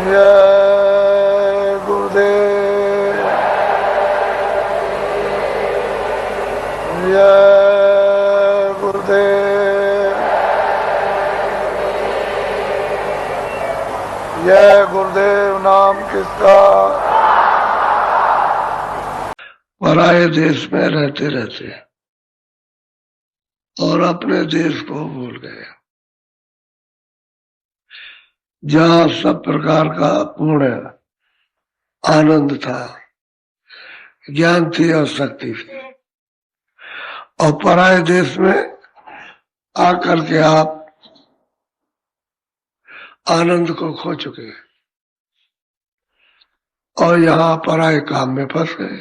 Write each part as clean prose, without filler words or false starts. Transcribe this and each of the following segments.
जय गुरुदेव, जय गुरुदेव, जय गुरुदेव। नाम किसका? पराये देश में रहते रहते और अपने देश को भूल गए, जहाँ सब प्रकार का पूर्ण आनंद था, ज्ञान थी और शक्ति थी, और पराये देश में आकर के आप आनंद को खो चुके और यहाँ पराये काम में फंस गए।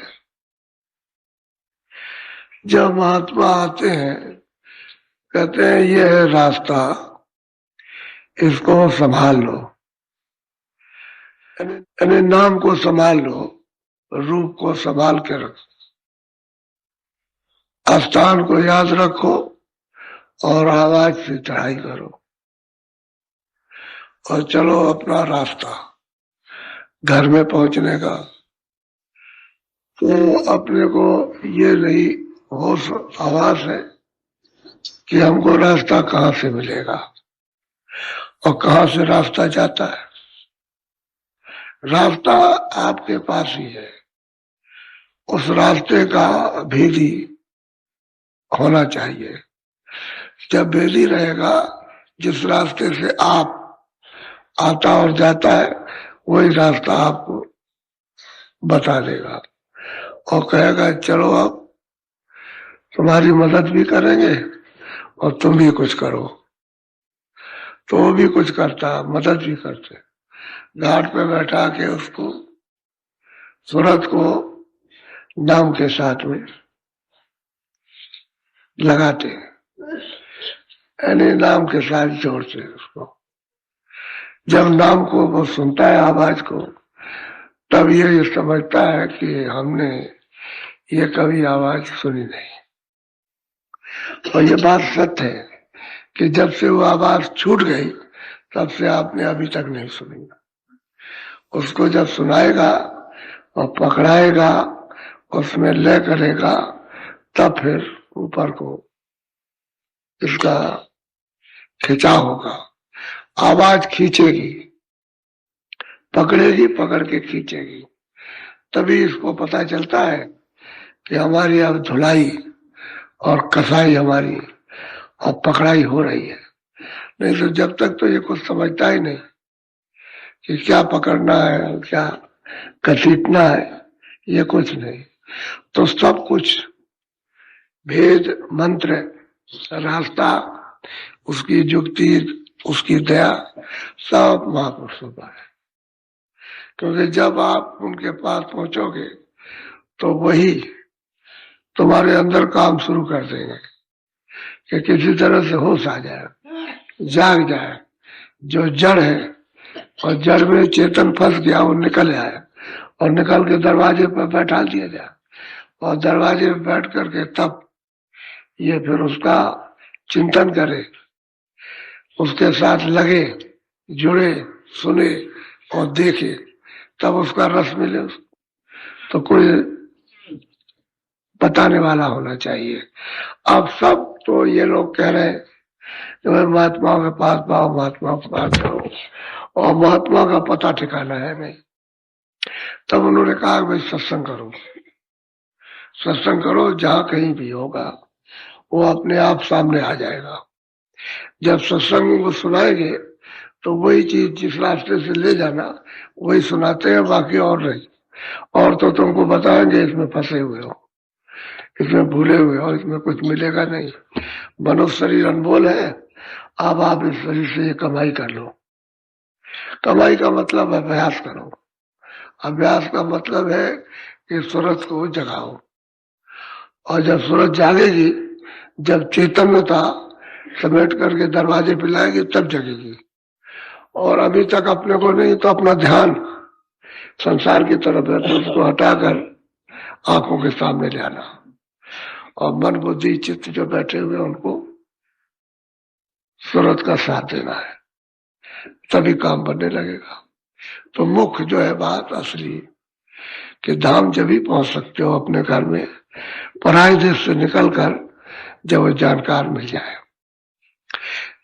जब महात्मा आते हैं, कहते हैं ये है रास्ता, इसको संभाल लो, यानी नाम को संभाल लो, रूप को संभाल के रखो, स्थान को याद रखो और आवाज से चढ़ाई करो और चलो अपना रास्ता घर में पहुंचने का। तो अपने को ये नहीं होश आवाज है कि हमको रास्ता कहाँ से मिलेगा और कहाँ से रास्ता जाता है। रास्ता आपके पास ही है, उस रास्ते का भेदी होना चाहिए। जब भेदी रहेगा, जिस रास्ते से आप आता और जाता है, वही रास्ता आपको बता देगा और कहेगा चलो अब तुम्हारी मदद भी करेंगे और तुम भी कुछ करो। तो वो भी कुछ करता, मदद भी करते, घाट पे बैठा के उसको सूरत को नाम के साथ में लगाते, यानी नाम के साथ जोड़ते उसको। जब नाम को वो सुनता है, आवाज को, तब ये समझता है कि हमने ये कभी आवाज सुनी नहीं। और ये बात सत्य है कि जब से वो आवाज छूट गई, तब से आपने अभी तक नहीं सुनी। उसको जब सुनाएगा और पकड़ाएगा, उसमें लय करेगा, तब फिर ऊपर को इसका खिंचाव होगा। आवाज खींचेगी, पकड़ेगी, पकड़ के खींचेगी, तभी इसको पता चलता है कि हमारी अब धुलाई और कसाई हमारी और पकड़ाई हो रही है। नहीं तो जब तक तो ये कुछ समझता ही नहीं कि क्या पकड़ना है, क्या घसीटना है, ये कुछ नहीं। तो सब कुछ भेद, मंत्र, रास्ता, उसकी युक्ति, उसकी दया, सब महापुरुषों का है। क्योंकि जब आप उनके पास पहुंचोगे तो वही तुम्हारे अंदर काम शुरू कर देंगे कि किसी तरह से होश आ जाए, जाग जाए। जो जड़ है और जड़ में चेतन फंस गया, वो निकल आए और निकल के दरवाजे पर बैठा दिया जाए और दरवाजे पर बैठ करके तब ये फिर उसका चिंतन करे, उसके साथ लगे, जुड़े, सुने और देखे, तब उसका रस मिले उसको। तो कोई बताने वाला होना चाहिए। अब सब तो ये लोग कह रहे हैं कि महात्माओं के पास पाओ, महात्माओं के पास जाओ, और महात्मा का पता ठिकाना है नहीं। तब उन्होंने कहा भाई सत्संग करो, सत्संग करो, जहां कहीं भी होगा वो अपने आप सामने आ जाएगा। जब सत्संग को सुनाएंगे तो वही चीज जिस रास्ते से ले जाना वही सुनाते हैं, बाकी और नहीं। और तो तुमको बताएंगे इसमें फंसे हुए हो, इसमें भूले हुए हो, इसमें कुछ मिलेगा नहीं। मनुष्य शरीर अनमोल है, अब आप इस शरीर से ये कमाई कर लो। कमाई का मतलब है अभ्यास करो। अभ्यास का मतलब है कि सूरज को जगाओ, और जब सूरज जागेगी, जब चैतन्यता समेट करके दरवाजे पे लाएगी, तब जगेगी। और अभी तक अपने को नहीं, तो अपना ध्यान संसार की तरफ है, तो उसको हटाकर आंखों के सामने ले आना और मन बुद्धि चित्त जो बैठे हुए उनको सूरत का साथ देना है, तभी काम बनने लगेगा। तो मुख्य जो है बात असली कि धाम जब भी पहुंच सकते हो अपने घर में पराये देश से निकलकर, जब वो जानकार मिल जाए।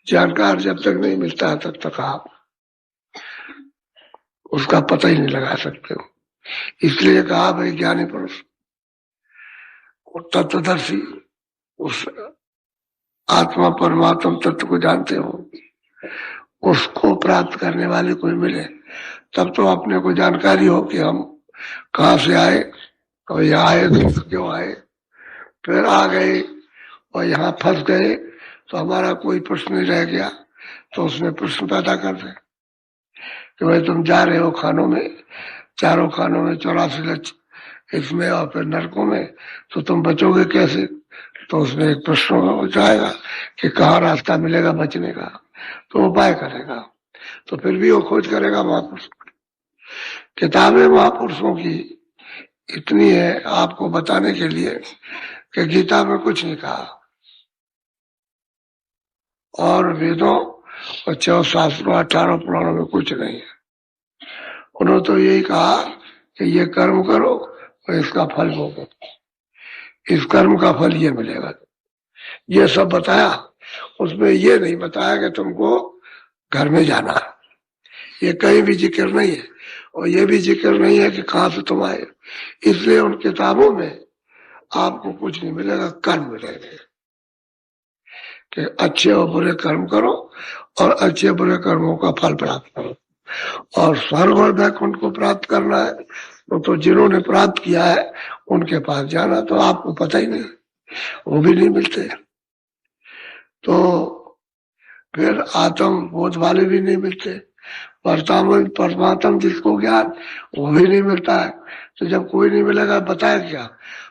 जानकार जब तक नहीं मिलता है तब तक आप उसका पता ही नहीं लगा सकते हो। इसलिए कहा भाई ज्ञानी पुरुष तत्वदर्शी उस आत्मा परमात्मा तत्व को जानते हो, उसको प्राप्त करने वाले कोई मिले तब तो अपने को जानकारी हो कि हम कहाँ से आए और यहाँ आए तो क्यों आए, फिर आ गए और यहाँ फंस गए तो हमारा कोई प्रश्न नहीं रह गया, तो उसमें प्रश्न पैदा कर दे कि भाई तुम जा रहे हो खानों में, चारों खानों में 84 लक्ष्य इसमें और फिर नरकों में, तो तुम बचोगे कैसे। तो उसमें एक प्रश्न हो जाएगा कि कहाँ रास्ता मिलेगा बचने का, तो उपाय करेगा। तो फिर भी वो खोज करेगा महापुरुष। किताबें महापुरुषों की इतनी है आपको बताने के लिए कि गीता में कुछ नहीं कहा और वेदों और 4 शास्त्रों 18 पुराणों में कुछ नहीं है। उन्होंने तो यही कहा कि ये कर्म करो और इसका फल भोगो, इस कर्म का फल ये मिलेगा, ये सब बताया। उसमें ये नहीं बताया कि तुमको घर में जाना है, ये कहीं भी जिक्र नहीं है और ये भी जिक्र नहीं है कि कहाँ से तुम आए। इसलिए उन किताबों में आपको कुछ नहीं मिलेगा, कर्म मिलेंगे कि अच्छे और बुरे कर्म करो और अच्छे बुरे कर्मों का फल प्राप्त करो। और स्वर्ग और वैकुंठ को प्राप्त करना है तो जिन्होंने प्राप्त किया है उनके पास जाना, तो आपको पता ही नहीं, वो भी नहीं मिलते। तो फिर आत्म बोध वाले भी नहीं मिलते, परमात्म जिसको ज्ञान वो भी नहीं मिलता है। तो जब कोई नहीं मिलेगा बताया क्या,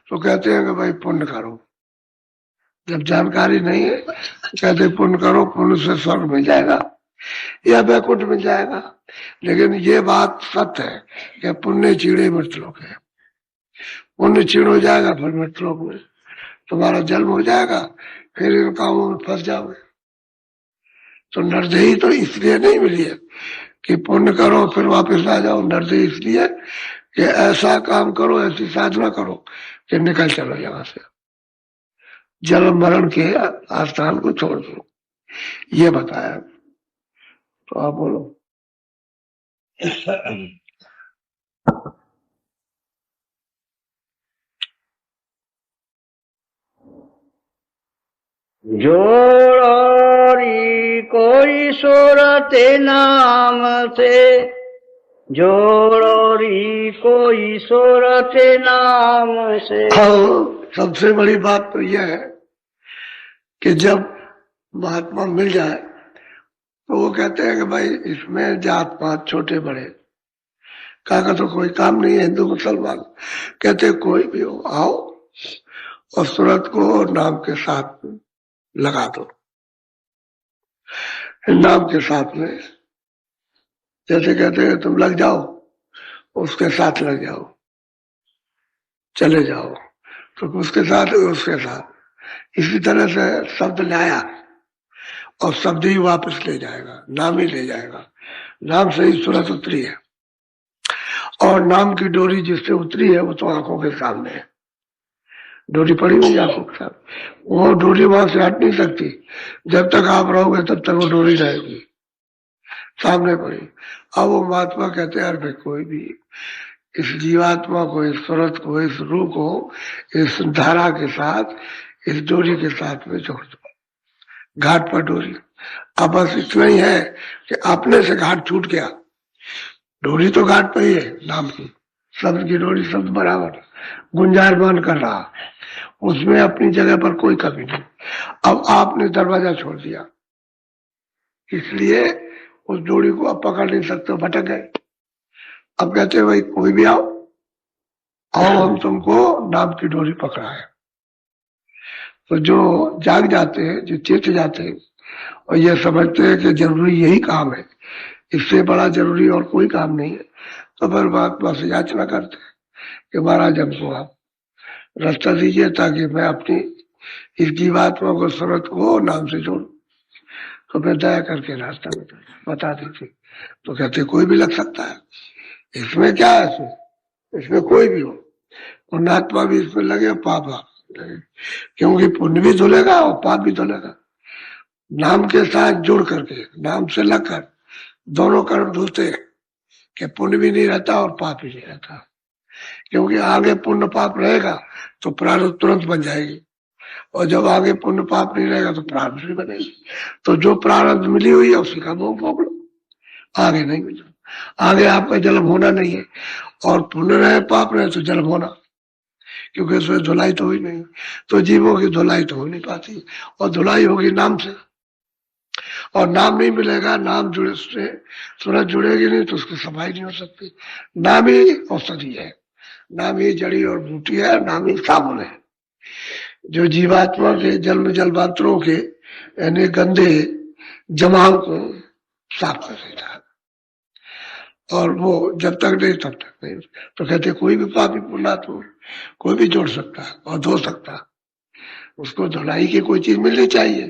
तो कहते हैं कि भाई पुण्य करो। जब जानकारी नहीं है कहते पुण्य करो, पुण्य से स्वर्ग मिल जाएगा या वैकुंठ मिल जाएगा। लेकिन ये बात सत्य है कि पुण्य चीड़े मृतलोक है, पुण्य चीड़ हो जाएगा फिर मृतलोक में तुम्हारा जन्म हो जाएगा, फिर इन कामों में फंस जाओगे। तो नरदेही तो इसलिए नहीं मिली है कि पुण्य करो फिर वापस आ जाओ, नरदेही इसलिए कि ऐसा काम करो, ऐसी साधना करो कि निकल चलो यहाँ से, जन्म मरण के आस्थान को छोड़ दो, ये बताया। तो आप बोलो। जोड़ोरी कोई सूरत नाम से, जोड़ोरी कोई सूरत नाम से। सबसे बड़ी बात तो यह है कि जब महात्मा मिल जाए तो वो कहते हैं कि भाई इसमें जात पात छोटे बड़े का तो कोई काम नहीं है, हिंदू मुसलमान, कहते कोई भी हो आओ और सूरत को नाम के साथ लगा दो। नाम के साथ में जैसे कहते हैं तुम लग जाओ, उसके साथ लग जाओ, चले जाओ, तो उसके साथ इसी तरह से शब्द लाया और शब्द ही वापस ले जाएगा, नाम ही ले जाएगा। नाम से ही सूरत उतरी है और नाम की डोरी जिससे उतरी है वो तो आंखों के सामने है, डोरी पड़ी हुई आंखों के सामने, वो डोरी वहां से हट नहीं सकती। जब तक आप रहोगे तब तक वो डोरी रहेगी सामने पड़ी। अब वो महात्मा कहते हैं भाई कोई भी इस जीवात्मा को, इस सूरत को, इस रूह को इस धारा के साथ, इस डोरी के साथ में जोड़ दो, घाट पर डोरी। अब बस इतना ही है कि अपने से घाट छूट गया, डोरी तो घाट पर ही है नाम की, शब्द की डोरी शब्द बराबर गुंजायमान कर रहा, उसमें अपनी जगह पर कोई कमी नहीं। अब आपने दरवाजा छोड़ दिया, इसलिए उस डोरी को अब पकड़ नहीं सकते, भटक गए। अब कहते हैं भाई कोई भी आओ, हम तुमको नाम की डोरी पकड़ाए। तो जो जाग जाते हैं, जो चेत जाते हैं और ये समझते हैं कि जरूरी यही काम है, इससे बड़ा जरूरी और कोई काम नहीं है, तो फिर महात्मा से याचना करते हैं कि महाराज हमको आप रास्ता दीजिए ताकि मैं अपनी इस जीवात्मा को, सूरत को नाम से जोड़ू। तो फिर दया करके रास्ता बता दीजिए। तो कहते कोई भी लग सकता है, इसमें क्या है, इसमें कोई भी हो, पुण्यात्मा भी इसमें लगे और पाप लगे, क्योंकि पुण्य भी धुलेगा और पाप भी धुलेगा। नाम के साथ जुड़ करके, नाम से लगकर दोनों कर्म धुलते हैं कि पुण्य भी नहीं रहता और पाप भी नहीं रहता, क्योंकि आगे पुण्य पाप रहेगा तो प्रारब्ध तुरंत बन जाएगी, और जब आगे पुण्य पाप नहीं रहेगा तो प्रारब्ध नहीं बनेगी। तो जो प्रारब्ध मिली हुई है उसी का भोग भोग लो, आगे नहीं मिलो, आगे आपका जन्म होना नहीं है, और पुण्य रहे पाप रहे तो जन्म होना, क्योंकि उसमें धुलाई तो हुई नहीं, तो जीवों की धुलाई तो हो नहीं पाती, और धुलाई होगी नाम से, और नाम नहीं मिलेगा, नाम जुड़े से सूरत जुड़ेगी नहीं तो उसकी सफाई नहीं हो सकती। नाम ही औषधि है, नाम ही जड़ी और बूटी है, नाम ही साबुन है, जो जीवात्मा के जन्म जलवांतरों के यानी गंदे जमाव को साफ कर देता है, और वो जब तक नहीं तब तक नहीं। तो कहते कोई भी पापी पुण्यात्मा कोई भी जोड़ सकता है और धो सकता है, उसको धुलाई की कोई चीज मिलनी चाहिए।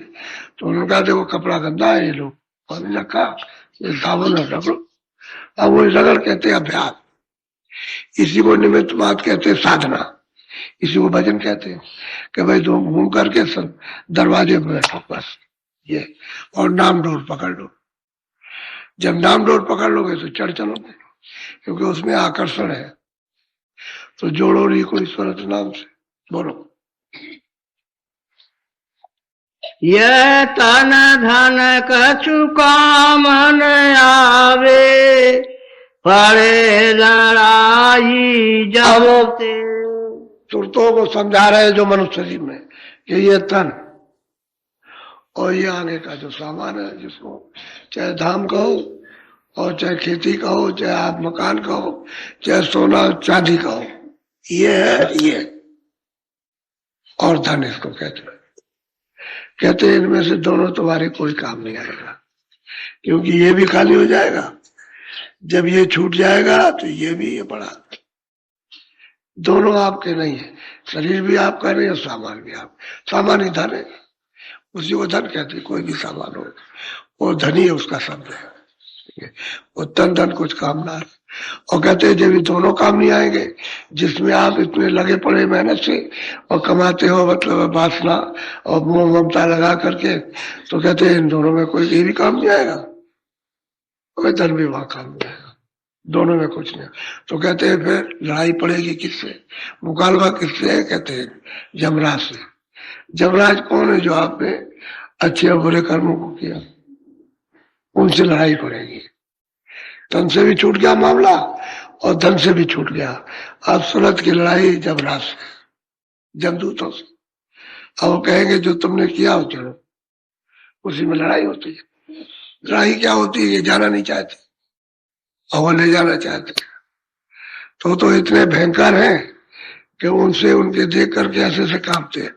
तो उन्होंने कहा देखो कपड़ा गंदा है, ये लोग पानी रखा, ये साबुन है, रगड़ो। अब वो रगड़ कहते हैं अभ्यास, इसी को निमित्त बात कहते हैं साधना, इसी को भजन कहते हैं कि भाई तुम घूम करके सब दरवाजे पर बैठो बस ये, और नाम डोर पकड़ लो। जब नाम डोर पकड़ लोगे तो चढ़ चलोगे, क्योंकि उसमें आकर्षण है। तो जोड़ो नहीं कोई ईश्वर नाम से, बोलो। यह तन धन कछु काम न आवे, पड़े लड़ाई जब ते। तुरतों को समझा रहे हैं जो मनुष्य शरीर में कि ये तन और ये आगे का जो सामान है, जिसको चाहे धाम कहो और चाहे खेती कहो, चाहे आप मकान कहो, चाहे सोना चांदी कहो, ये है ये, और धन इसको कहते हैं इनमें से दोनों तुम्हारे कोई काम नहीं आएगा, क्योंकि ये भी खाली हो जाएगा, जब ये छूट जाएगा तो ये भी ये बड़ा, दोनों आपके नहीं है, शरीर भी आपका नहीं और सामान भी आप, सामान ही धन है, उसी को धन कहते हैं। कोई भी सामान हो वो धनी है, उसका शब्द है, वो तन धन कुछ काम ना है। और कहते हैं जब ये दोनों काम नहीं आएंगे, जिसमें आप इतने लगे पड़े मेहनत से और कमाते हो, मतलब वासना और मोह ममता लगा करके, तो कहते हैं इन दोनों में कोई ये भी काम नहीं आएगा, कोई धन भी वहां काम नहीं आएगा, दोनों में कुछ नहीं। तो कहते हैं फिर लड़ाई पड़ेगी किससे, मुकाबला किससे है, कहते हैं यमराज से। यमराज कौन है, जो आपने अच्छे और बुरे कर्मों को किया, उनसे लड़ाई पड़ेगी। तन से भी छूट गया मामला और धन से भी छूट गया, अब सूरत की लड़ाई यमराज से, जमदूतों से। अब वो कहेंगे जो तुमने किया हो चलो, उसी में लड़ाई होती है। लड़ाई क्या होती है, ये जाना नहीं चाहते और वो ले जाना चाहते, तो इतने भयंकर हैं कि उनसे उनके देख करके ऐसे से कांपते हैं।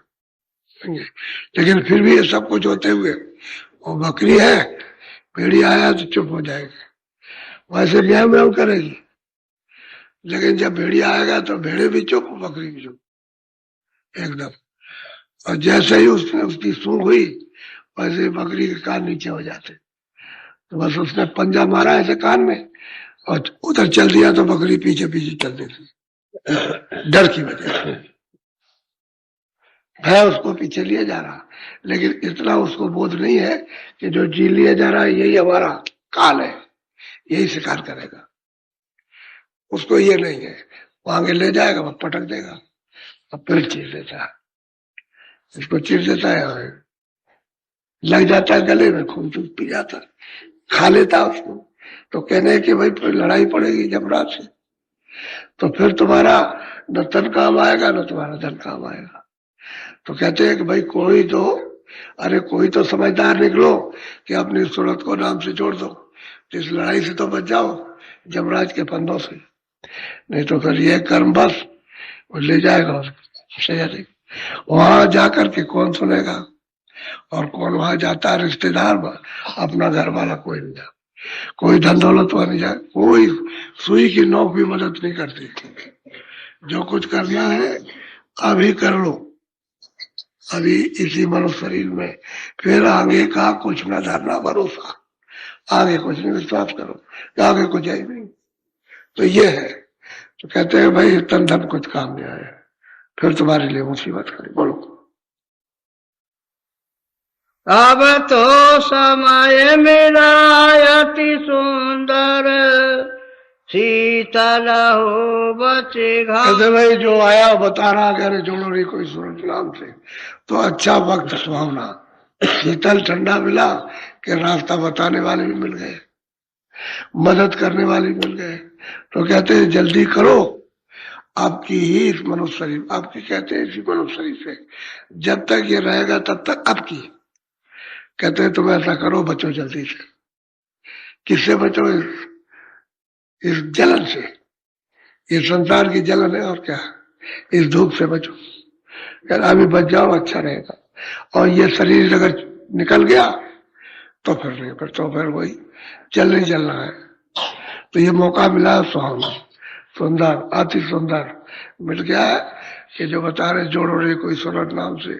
लेकिन फिर भी ये सब कुछ होते हुए वो बकरी है, भेड़िया आया तो चुप हो जाएगी, वैसे म्याऊ म्याऊ करेगी, लेकिन जब भेड़िया आएगा तो भेड़े भी चुप, बकरी भी चुप एकदम। और जैसे ही उसने उसकी सूंघ हुई वैसे बकरी के कान नीचे हो जाते, तो बस उसने पंजा मारा ऐसे कान में और उधर चल दिया तो बकरी पीछे पीछे चल देती, डर की वजह से है उसको पीछे लिए जा रहा, लेकिन इतना उसको बोध नहीं है कि जो जी लिया जा रहा है यही हमारा काल है, यही शिकार करेगा, उसको ये नहीं है। वो आगे ले जाएगा, वो पटक देगा और फिर चीर देता है, इसको चीर देता है और लग जाता है गले में, खून चूस पी जाता है, खा लेता उसको। तो कहने कि भाई फिर लड़ाई पड़ेगी यमराज से, तो फिर तुम्हारा न तन काम आएगा न तुम्हारा धन काम आएगा। तो कहते हैं कि भाई कोई तो समझदार निकलो कि अपनी सूरत को नाम से जोड़ दो, तो इस लड़ाई से तो बच जाओ यमराज के फंदों से, नहीं तो फिर ये कर्म बस वो ले जाएगा शहर। वहां जाकर के कौन सुनेगा, और कौन वहां जाता है, रिश्तेदार अपना घर वाला कोई नहीं जाता, कोई धन दौलत वाला नहीं जाए, कोई सुई की नोक भी मदद नहीं करती। जो कुछ करना है अभी कर लो, अभी इसी मनुष्य शरीर में, फिर आगे का कुछ न धरना भरोसा, आगे कुछ नहीं, विश्वास करो आगे कुछ है ही नहीं। तो ये है। तो कहते हैं भाई तन धन कुछ काम नहीं आया, फिर तुम्हारे लिए मुसीबत खड़ी। बोलो। अब तो समय मेरा अति सुंदर, शीतल हो बचे घाम। कहते भाई जो आया बता रहा कह रहे जोड़ो रही कोई सूरज नाम से, तो अच्छा वक्त सुहावना, शीतल ठंडा मिला कि रास्ता बताने वाले भी मिल गए, मदद करने वाले भी मिल गए। तो कहते हैं जल्दी करो, आपकी ही इस मनुष्य शरीर, आपकी कहते हैं इसी मनुष्य शरीर से जब तक ये रहेगा तब तक आपकी। कहते हैं तुम ऐसा करो, बचो जल्दी से। किससे बचो? इस जलन से, ये संसार की जलन है और क्या, इस धूप से बचो। कहते अभी बच जाओ, अच्छा रहेगा। और ये शरीर अगर निकल गया तो फिर नहीं, फिर तो फिर वही चल नहीं चलना है। तो ये मौका मिला सुहावना, सुंदर, अति सुंदर मिल गया है कि जो बता रहे जोड़ो रे कोई सूरत नाम से,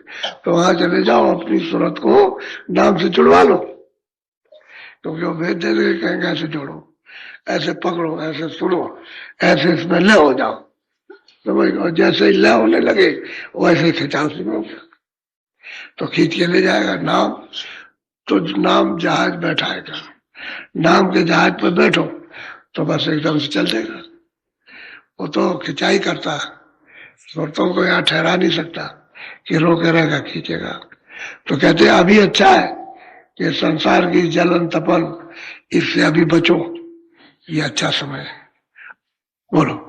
तो वहां चले जाओ, अपनी सूरत को नाम से जुड़वा लो। क्योंकि वो भेज दे देंगे, कहेंगे ऐसे जोड़ो, ऐसे पकड़ो, ऐसे सुनो, ऐसे इसमें ले हो जाओ। तो वही जैसे ही ले होने लगे वैसे ही खिंचाव शुरू हो गया, तो खींच के ले जाएगा नाम। तो नाम जहाज बैठाएगा, नाम के जहाज पर बैठो तो बस एकदम से चल देगा। वो तो खिंचाई करता, सुरतों को यहाँ ठहरा नहीं सकता कि रोके रहेगा, खींचेगा। तो कहते हैं अभी अच्छा है कि संसार की जलन तपन, इससे अभी बचो, ये अच्छा समय है। बोलो।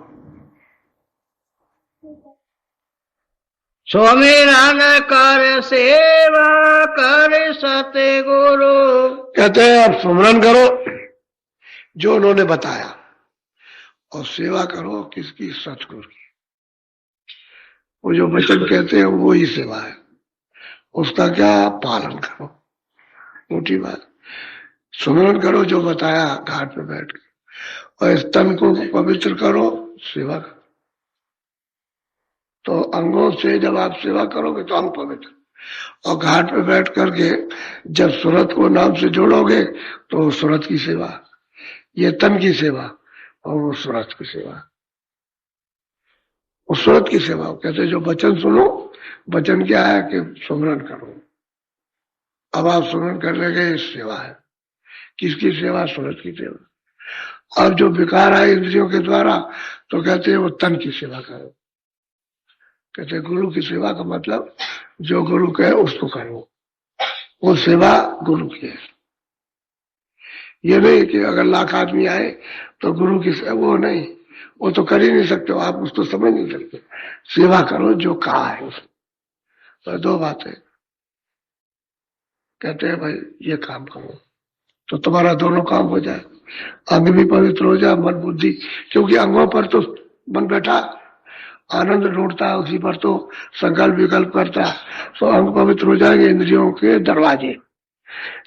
सुमिरन कर सेवा कर सतगुरु। कहते हैं अब सुमिरन करो जो उन्होंने बताया, और सेवा करो किसकी? सतगुरु की। वो जो वचन कहते हैं वो ही सेवा है, उसका क्या पालन करो, मोटी बात। सुमिरन करो जो बताया घाट पे बैठ के, और इस तन को पवित्र करो, सेवा करो। तो अंगों से जब आप सेवा करोगे तो अंग पवित्र, और घाट पे बैठ करके जब सूरत को नाम से जोड़ोगे तो सूरत की सेवा, ये तन की सेवा और वो सूरत की सेवा, उस सूरत की सेवा। कहते जो वचन सुनो, वचन क्या है कि सुमिरन करो। अब आप सुमिरन करने के सेवा है, किसकी सेवा? सूरत की सेवा। अब जो विकार आए इंद्रियों के द्वारा, तो कहते हैं वो तन की सेवा करो। कहते गुरु की सेवा का मतलब जो गुरु कहे उसको करो, वो सेवा गुरु की है। ये नहीं कि अगर लाख आदमी आए तो गुरु की सेवा, वो नहीं, वो तो कर ही नहीं सकते हो, आप उसको समझ नहीं सकते। सेवा करो जो कहा है उसको। तो दो बातें कहते हैं भाई ये काम करो तो तुम्हारा दोनों काम हो जाए, अंग भी पवित्र हो जाए, मन बुद्धि, क्योंकि अंगों पर तो मन बैठा आनंद लूटता है, उसी पर तो संकल्प विकल्प करता है। तो अंग पवित्र हो जाएंगे, इंद्रियों के दरवाजे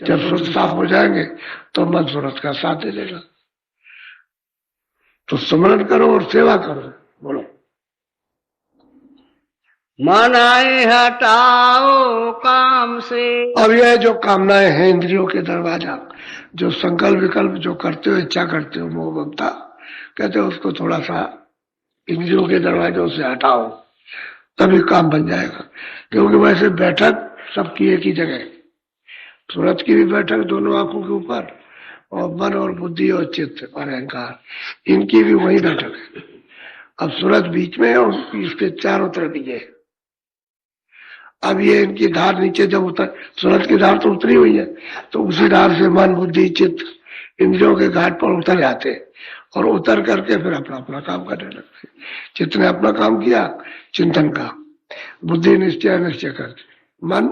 जब सूरत साफ हो जाएंगे तो मन सूरत का साथ दे देगा। तो स्मरण करो और सेवा करो। बोलो। मनाए हटाओ काम से। अब यह जो कामनाएं हैं इंद्रियों के दरवाजा, जो संकल्प विकल्प जो करते हो, इच्छा करते हो, मोह ममता, कहते हो उसको थोड़ा सा इंद्रियों के दरवाजों से हटाओ, तभी काम बन जाएगा। क्योंकि वैसे बैठक सबकी एक ही जगह, सूरत की भी बैठक दोनों आंखों के ऊपर, और मन और बुद्धि और चित्त और अहंकार, इनकी भी वही बैठक है। अब सूरत बीच में है और इसके चारों तरफ ही है। अब ये इनकी धार नीचे जब उतर, सूरत की धार तो उतरी हुई है, तो उसी धार से मन बुद्धि चित्त इंद्रियों के घाट पर उतर जाते हैं, और उतर करके फिर अपना अपना काम करने लगते। चित्त ने अपना काम किया चिंतन का, बुद्धि निश्चय निश्चय करती, मन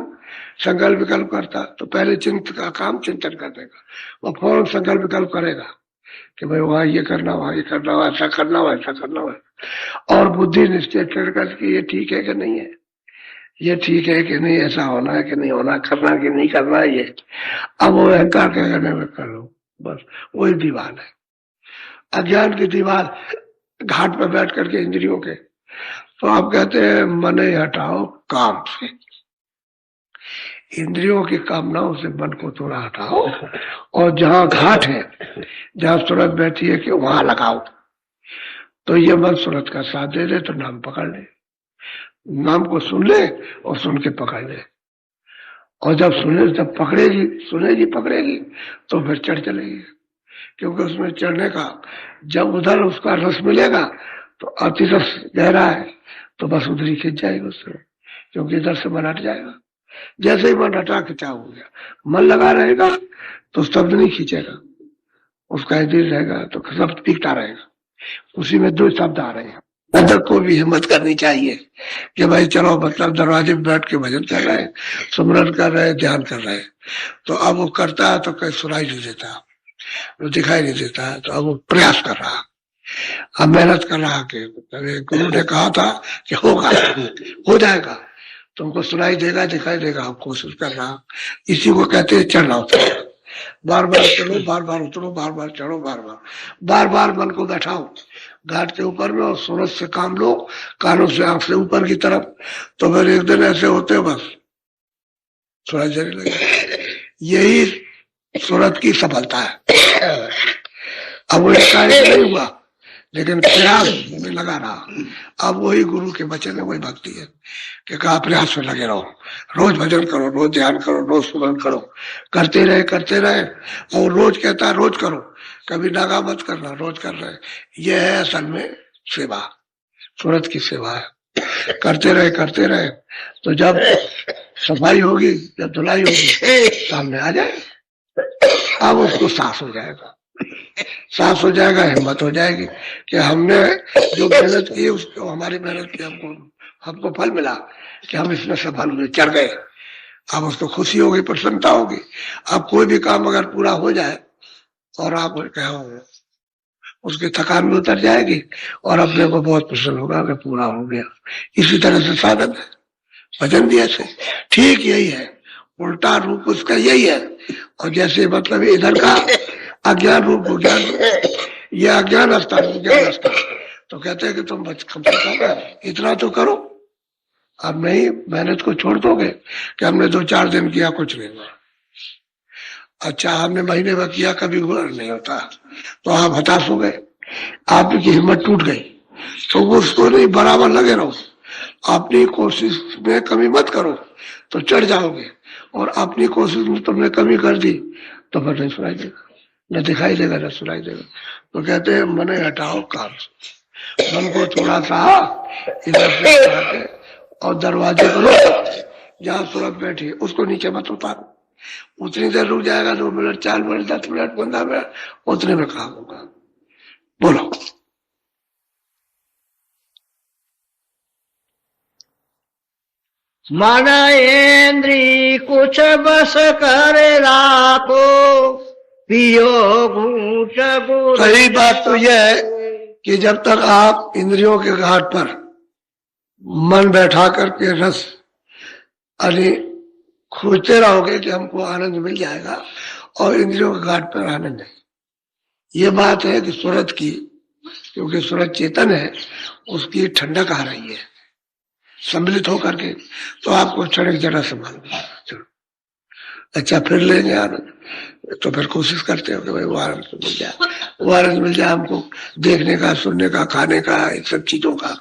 संकल्प विकल्प करता, तो पहले चिंतन का काम चिंतन करने का, वो फौरन संकल्प विकल्प करेगा कि भाई वहां ये करना, वहां ये करना, ऐसा करना, वैसा करना, और बुद्धि निश्चय कर कि ये ठीक है कि नहीं है, ये ठीक है कि नहीं, ऐसा होना है कि नहीं होना, करना कि नहीं करना है ये। अब वो अहंकार के करने में कर लो, बस वही दीवार है, अज्ञान की दीवार घाट पर बैठ करके इंद्रियों के। तो आप कहते हैं मने हटाओ काम से। इंद्रियों की कामनाओं से मन को थोड़ा हटाओ और जहां घाट है, जहां सूरत बैठी है कि वहां लगाओ। तो ये मन सूरत का साथ दे दे तो नाम पकड़ ले, नाम को सुन ले और सुन के पकड़ ले। और जब सुने, जब पकड़ेगी, सुनेगी पकड़ेगी तो फिर चढ़ चलेगी। क्योंकि उसमें चढ़ने का, जब उधर उसका रस मिलेगा तो अति रस गहरा है तो बस उधर ही खिंच जाएगा उससे, क्योंकि इधर से मन हट जाएगा। जैसे ही मन हटा खिंचा हो गया, मन लगा रहेगा तो शब्द नहीं खींचेगा, उसका दिल रहेगा तो शब्द पीकता रहेगा। उसी में दो शब्द आ रहे हैं। अंदर को भी हिम्मत करनी चाहिए कि भाई चलो, मतलब दरवाजे में बैठ के भजन कर रहे हैं, सुमरन कर रहे हैं, ध्यान कर रहे हैं, तो अब वो करता है तो कहीं सुनाई नहीं देता, वो दिखाई नहीं देता है, तो अब वो प्रयास कर रहा, अब मेहनत कर रहा कि गुरु ने कहा था कि होगा, हो जाएगा, तुमको सुनाई देगा, दिखाई देगा, आप कोशिश कर रहा। इसी को कहते हैं चढ़ना उतरना। बार बार चढ़ो, बार बार उतरो, बार बार चढ़ो, बार बार मन को बैठाओ घाट के ऊपर में और सूरज से काम लो, कानों से, आंख से ऊपर की तरफ। तो फिर एक दिन ऐसे होते बस सूरज जलने लगे। यही सूरत की सफलता है। अब वो एकाएक नहीं हुआ, लेकिन प्रयास में लगा रहा। अब वही गुरु के वचन है, वही भक्ति है कि कहा प्रयास में लगे रहो, रोज भजन करो, रोज ध्यान करो, रोज सुमरन करो, करते रहे। और रोज कहता है रोज करो, कभी नागा मत करना, रोज कर रहे। यह है असल में सेवा, सूरत की सेवा है। करते रहे तो जब सफाई होगी, जब धुलाई होगी, सामने आ जाए, अब उसको साफ हो जाएगा, हिम्मत हो जाएगी कि हमने जो मेहनत की उसको, हमारी मेहनत की हमको फल मिला कि हम इसमें सफल हुए, चढ़ गए। अब उसको खुशी होगी, प्रसन्नता होगी। अब कोई भी काम अगर पूरा हो जाए और आप क्या होगा, उसकी थकान भी उतर जाएगी और अपने को बहुत प्रसन्न होगा कि पूरा हो गया। इसी तरह से साधन है, भजन भी ऐसे ठीक यही है, उल्टा रूप उसका यही है। और जैसे मतलब इधर का अज्ञान रूप हो, ज्ञान, ये अज्ञान अस्था, ज्ञान अस्था, तो कहते हैं कि तुम कम से कम इतना तो करो। अब नहीं, मेहनत को छोड़ दोगे कि हमने 2-4 दिन किया, कुछ नहीं हुआ। अच्छा, हमने महीने में किया, कभी हुआ नहीं होता, तो आप हताश हो गए, आपकी हिम्मत टूट गई। तो वो उसको नहीं, बराबर लगे रहो, अपनी कोशिश में कमी मत करो तो चढ़ जाओगे। और अपनी कोशिश में तुमने कमी कर दी तो फिर नहीं सुनाई देगा, न दिखाई देगा, न सुनाई देगा। तो कहते हैं मन हटाओ काम से, मन को थोड़ा सा इधर से हटा के और दरवाजे पर जहाँ सूरत बैठी उसको नीचे मत उतारो। उतनी देर रुक जाएगा, 2 मिनट, 4 मिनट, 10 मिनट, 15 मिनट, उतने में काम होगा। बोलो। मन इंद्री कुछ बस कर राखो, पियो घूट गुड़। सही बात तो यह है कि जब तक आप इंद्रियों के घाट पर मन बैठा करके रस अरे खोजते रहोगे कि हमको आनंद मिल जाएगा, और इंद्रियों के घाट पर आनंद है। ये बात है कि सूरत की, क्योंकि सूरत चेतन है, उसकी ठंडक आ रही है सम्मिलित होकर के, तो आपको क्षणिक जरा संभाल। अच्छा, फिर लेंगे आनंद, तो फिर कोशिश करते हो कि भाई वो आनंद मिल जाए, वो आनंद मिल जाए हमको, देखने का, सुनने का, खाने का, इन सब चीजों का।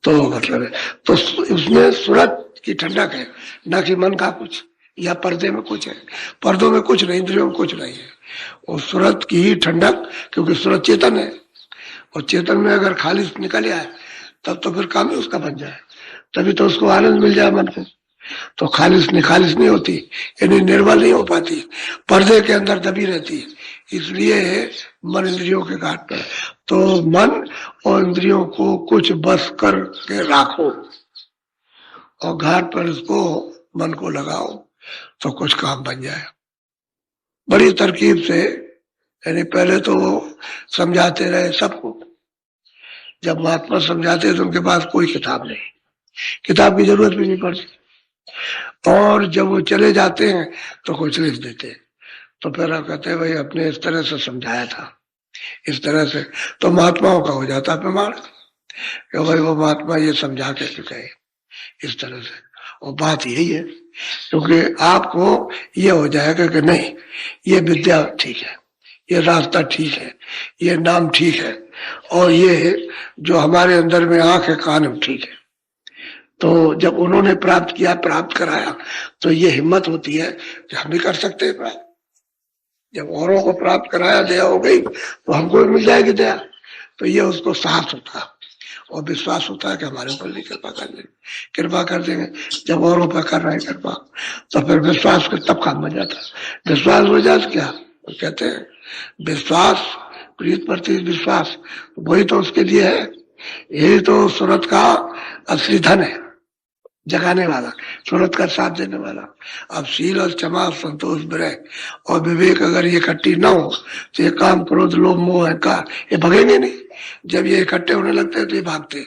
तो मतलब है, तो उसमें सूरत की ठंडक है, न कि मन का कुछ या पर्दे में कुछ है। पर्दों में कुछ नहीं, इंद्रियों में कुछ नहीं है, और सूरत की ही ठंडक, क्योंकि सूरत चेतन है, और चेतन में अगर खालिश निकल आए तब तो फिर काम ही उसका बन जाए, तभी तो उसको आनंद मिल जाए मन को। तो खालिश नहीं होती, यानी निर्मल नहीं हो पाती, पर्दे के अंदर दबी रहती है। इसलिए मन इंद्रियों के घाट पर। तो मन और इंद्रियों को कुछ बस करके राखो और घाट पर उसको, मन को लगाओ तो कुछ काम बन जाए। बड़ी तरकीब से, यानी पहले तो वो समझाते रहे सबको। जब महात्मा समझाते तो उनके पास कोई किताब नहीं, किताब की जरूरत भी नहीं पड़ती, और जब वो चले जाते हैं तो कुछ लिख देते। तो फिर आप कहते हैं भाई अपने इस तरह से समझाया था, इस तरह से, तो महात्माओं का हो जाता प्रमाण कि भाई वो महात्मा ये समझा के गए इस तरह से। और बात यही है क्योंकि आपको ये हो जाएगा कि नहीं, ये विद्या ठीक है, ये रास्ता ठीक है, ये नाम ठीक है, और ये जो हमारे अंदर में आंख है कान है ठीक है। तो जब उन्होंने प्राप्त किया, प्राप्त कराया, तो ये हिम्मत होती है कि हम भी कर सकते हैं प्राप्त। जब औरों को प्राप्त कराया, दया हो गई, तो हमको भी मिल जाएगी दया। तो ये उसको साहस होता है और विश्वास होता है कि हमारे ऊपर भी कृपा कर देंगे, कृपा कर देंगे। जब औरों पर कर रहे हैं कृपा, तो फिर विश्वास का तब काम हो जाता है। विश्वास हो जाता क्या वो कहते हैं, विश्वास प्रीत प्रति विश्वास, वही तो उसके लिए है। यही तो सूरत का असली धन है, जगाने वाला, सूरत का साथ देने वाला। अब शील और क्षमा, संतोष, विरह और विवेक अगर ये इकट्ठी ना हो, तो ये काम, क्रोध, लोभ, मोह, अहंकार, ये भगेंगे नहीं। जब ये इकट्ठे होने लगते हैं तो ये भागते,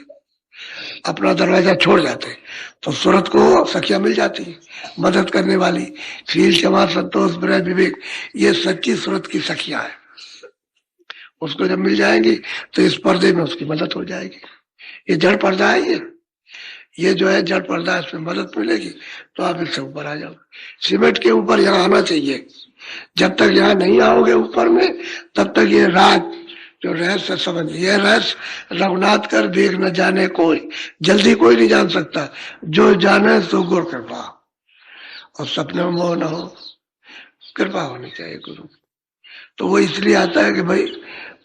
अपना दरवाजा छोड़ जाते। तो सूरत को सखियां मिल जाती है मदद करने वाली। शील, क्षमा, संतोष, विरह, विवेक, ये सच्ची सूरत की सखियां है। उसको जब मिल जाएंगी तो इस पर्दे में उसकी मदद हो जाएगी। ये जड़ पर्दा है, ये जो है जड़ पर्दा, इसमें मदद मिलेगी तो आप इससे ऊपर आ जाओ। सीमेंट के ऊपर यहाँ आना चाहिए। जब तक यहाँ नहीं आओगे ऊपर में, तब तक ये राज जो रहस्य समझ, ये रहस्य रघुनाथ कर देख न जाने कोई, जल्दी कोई नहीं जान सकता। जो जाने सो गुरु कृपा, और सपने में मोह न हो, कृपा होनी चाहिए गुरु। तो वो इसलिए आता है कि भाई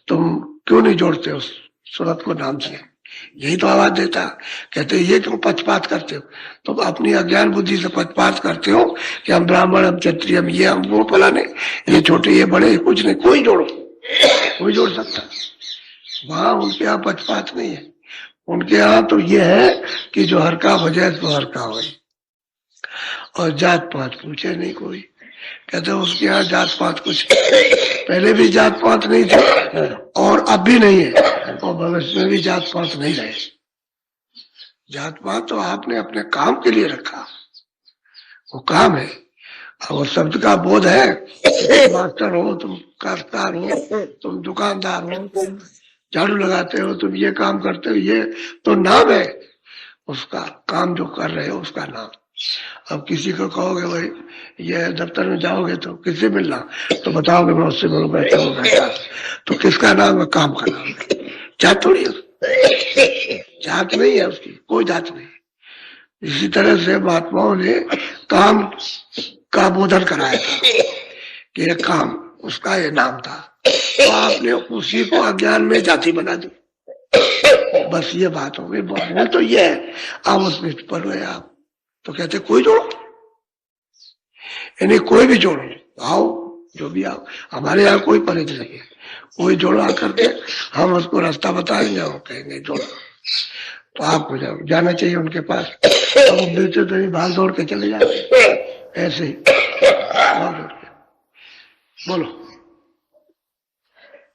तुम क्यों नहीं जोड़ते उस सूरत को नाम से। यही तो आवाज देता, कहते ये क्यों पक्षपात करते हो, तुम तो अपनी अज्ञान बुद्धि से पक्षपात करते हो कि हम ब्राह्मण, हम क्षत्रिय, हम ये, हम वो, फला नहीं, ये छोटे, ये बड़े, कुछ नहीं। कोई जोड़ो, कोई जोड़ सकता। वहां उनके यहाँ पक्षपात नहीं है। उनके यहाँ तो ये है कि जो हर का बजाय तो हर का हो, और जात पात पूछे नहीं कोई। कहते उसके यहाँ जात पात कुछ, पहले भी जात पात नहीं थे और अब भी नहीं है, और भविष्य में भी जात पात नहीं रहे। जात पात तो आपने अपने काम के लिए रखा, वो काम है। और शब्द का बोध है, मास्टर हो तुम, कारखानदार हो तुम, दुकानदार हो तुम, झाड़ू लगाते हो तुम, ये काम करते हो, ये तो नाम है उसका। काम जो कर रहे हो उसका नाम। अब किसी को कहोगे भाई ये दफ्तर में जाओगे तो किससे मिलना, तो बताओगे मैं उससे मिलूं, बैठा हूँ बैठा, तो किसका नाम है, काम का नाम है। जात थोड़ी है, जात नहीं है उसकी, कोई जात नहीं। इसी तरह से महात्माओं ने काम का बोधन कराया था कि ये काम, उसका ये नाम था, तो आपने उसी को अज्ञान में जाति बना दी। बस ये बात हो गई। वो तो ये है, आप उसमें पर हुए आप, तो कहते कोई जोड़ो, यानी कोई भी जोड़ो, आओ जो भी आओ, हमारे यहाँ कोई परहेज नहीं है। कोई जोड़ो आकर के, हम उसको रास्ता बताएंगे और कहेंगे जोड़ो, तो आपको जाना चाहिए उनके पास। अब वो मिलते तो नहीं, भाग दौड़ के चले जाते ऐसे ही, बोलो।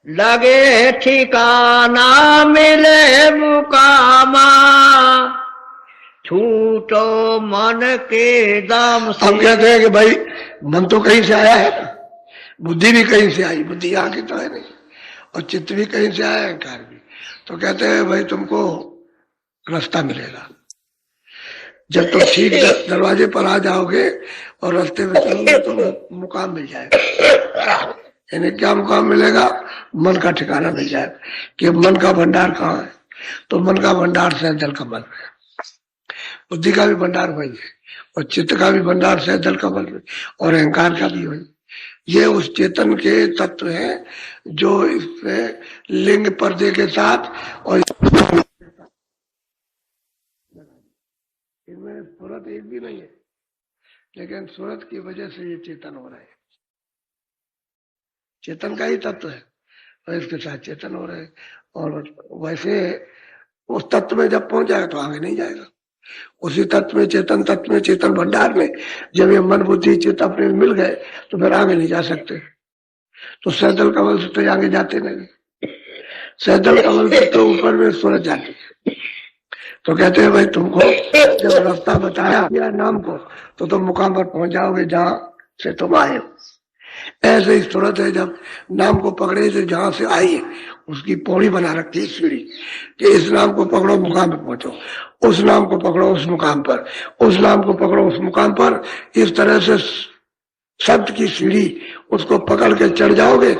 लगे ठिकाना मिले मुकामा, छूटो मन के दाम से। हम कहते हैं कि भाई मन तो कहीं से आया है ना, बुद्धि भी कहीं से आई, बुद्धि यहाँ की तो है नहीं, और चित्त भी कहीं से आया है, कार भी। तो कहते हैं भाई तुमको रास्ता मिलेगा जब तुम ठीक दरवाजे पर आ जाओगे और रास्ते में चलोगे तो मुकाम मिल जाएगा। यानी क्या मुकाम मिलेगा, मन का ठिकाना मिल जाएगा कि मन का भंडार कहाँ है। तो मन का भंडार से जल कमल में, बुद्धि का भी भंडार वही है, और चित्त का भी भंडार से जल कमल में, और अहंकार का भी वही। ये उस चेतन के तत्व हैं जो इससे लिंग पर्दे के साथ, और इनमें सूरत एक भी नहीं है, लेकिन सूरत की वजह से ये चेतन हो रहा है। चेतन का ही तत्व है और इसके साथ चेतन हो रहे हैं। और वैसे उस तत्व में जब पहुंच जाएगा तो आगे नहीं जाएगा। उसी तत्व में, चेतन तत्व में, चेतन भंडार में जब ये मन बुद्धि चित्त अपने मिल गए तो फिर आगे नहीं जा सकते। तो सैदल कमल से तो आगे जाते नहीं, सैदल कमल से तो ऊपर में सूरज जाती है। तो कहते हैं भाई तुमको जब रास्ता बताया या नाम को, तो तुम मुकाम पर पहुंच जाओगे जहां से तुम आए हो। ऐसे ही सूरत है, जब नाम को पकड़े से जहां से आई उसकी पौड़ी बना रखी है सीढ़ी कि इस नाम को पकड़ो मुकाम पे पहुंचो, उस नाम को पकड़ो उस मुकाम पर, उस नाम को पकड़ो उस मुकाम पर। इस तरह से शब्द की सीढ़ी उसको पकड़ के चढ़ जाओगे